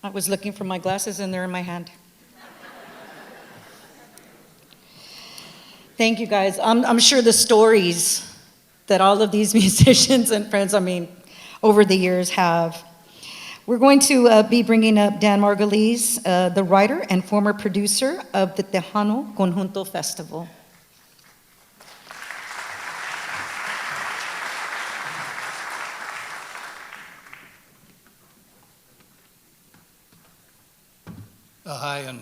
I was looking for my glasses and they're in my hand. Thank you, guys. I'm sure the stories that all of these musicians and friends, over the years have. We're going to be bringing up Dan Margolies, the writer and former producer of the Tejano Conjunto Festival. Hi, and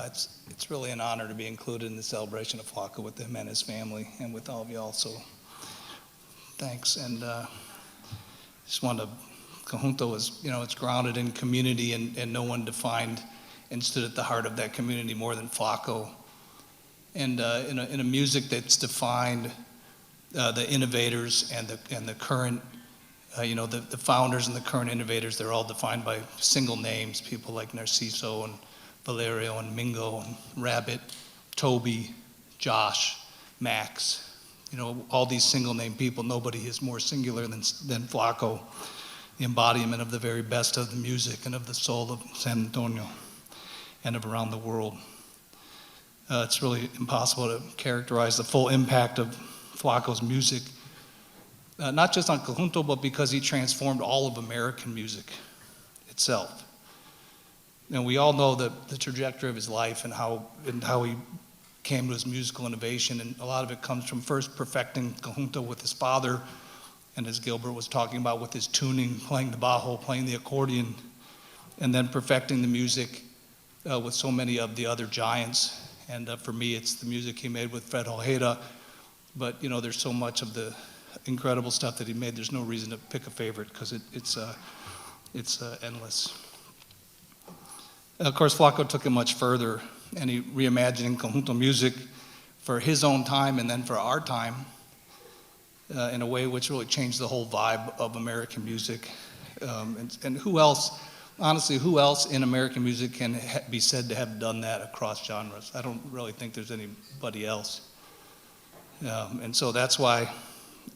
it's really an honor to be included in the celebration of Flaco with him and his family and with all of y'all, so thanks. And just wanted to, Conjunto is, it's grounded in community, and no one defined and stood at the heart of that community more than Flaco. And in a music that's defined the innovators and the current, the founders and the current innovators, they're all defined by single names, people like Narciso and Valerio and Mingo and Rabbit, Toby, Josh, Max, all these single name people. Nobody is more singular than Flaco, the embodiment of the very best of the music and of the soul of San Antonio and of around the world. It's really impossible to characterize the full impact of Flaco's music, not just on Conjunto, but because he transformed all of American music itself. And we all know the trajectory of his life and how he came to his musical innovation, and a lot of it comes from first perfecting Conjunto with his father, and as Gilbert was talking about, with his tuning, playing the bajo, playing the accordion, and then perfecting the music with so many of the other giants. And for me, it's the music he made with Fred Ojeda, but there's so much of the incredible stuff that he made, there's no reason to pick a favorite, because it's endless. Of course, Flaco took it much further, and he reimagining Conjunto music for his own time and then for our time in a way which really changed the whole vibe of American music. And who else, honestly, who else in American music can be said to have done that across genres? I don't really think there's anybody else. And so that's why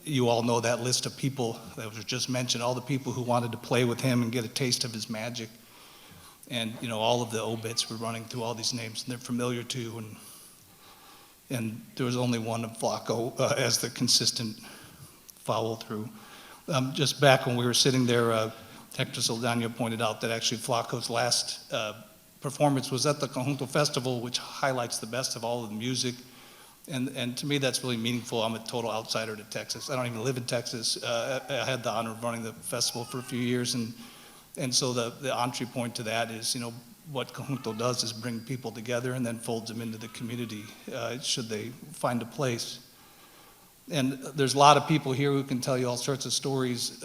you all know that list of people that was just mentioned, all the people who wanted to play with him and get a taste of his magic. And all of the obits were running through all these names, and they're familiar too. And there was only one of Flaco as the consistent follow through. Just back when we were sitting there, Hector Saldana pointed out that actually Flaco's last performance was at the Conjunto Festival, which highlights the best of all of the music. And to me, that's really meaningful. I'm a total outsider to Texas. I don't even live in Texas. I had the honor of running the festival for a few years, and so the entry point to that is, what Conjunto does is bring people together and then folds them into the community should they find a place. And there's a lot of people here who can tell you all sorts of stories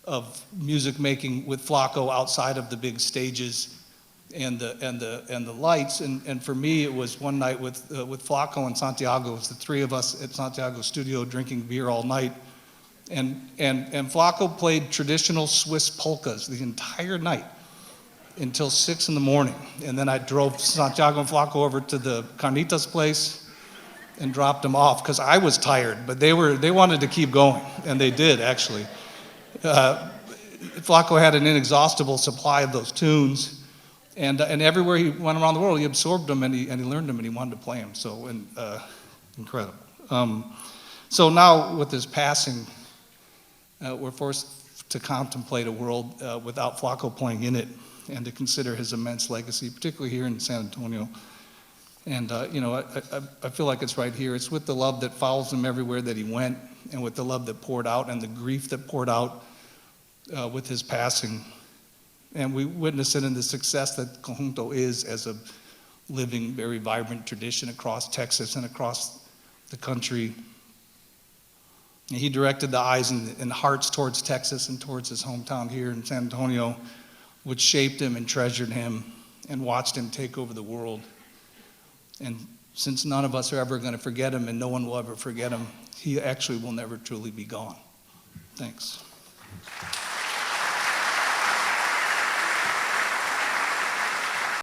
of music making with Flaco outside of the big stages and the lights. And for me, it was one night with Flaco and Santiago. It was the three of us at Santiago's studio drinking beer all night. And Flaco played traditional Swiss polkas the entire night until 6 a.m. And then I drove Santiago and Flaco over to the Carnitas place and dropped them off because I was tired, but they wanted to keep going, and they did actually. Flaco had an inexhaustible supply of those tunes, and everywhere he went around the world, he absorbed them and he learned them and he wanted to play them. So incredible. So now with his passing, we're forced to contemplate a world without Flaco playing in it, and to consider his immense legacy, particularly here in San Antonio. And I feel like it's right here. It's with the love that follows him everywhere that he went, and with the love that poured out and the grief that poured out with his passing. And we witness it in the success that Conjunto is as a living, very vibrant tradition across Texas and across the country. He directed the eyes and hearts towards Texas and towards his hometown here in San Antonio, which shaped him and treasured him and watched him take over the world. And since none of us are ever going to forget him, and no one will ever forget him, he actually will never truly be gone. Thanks.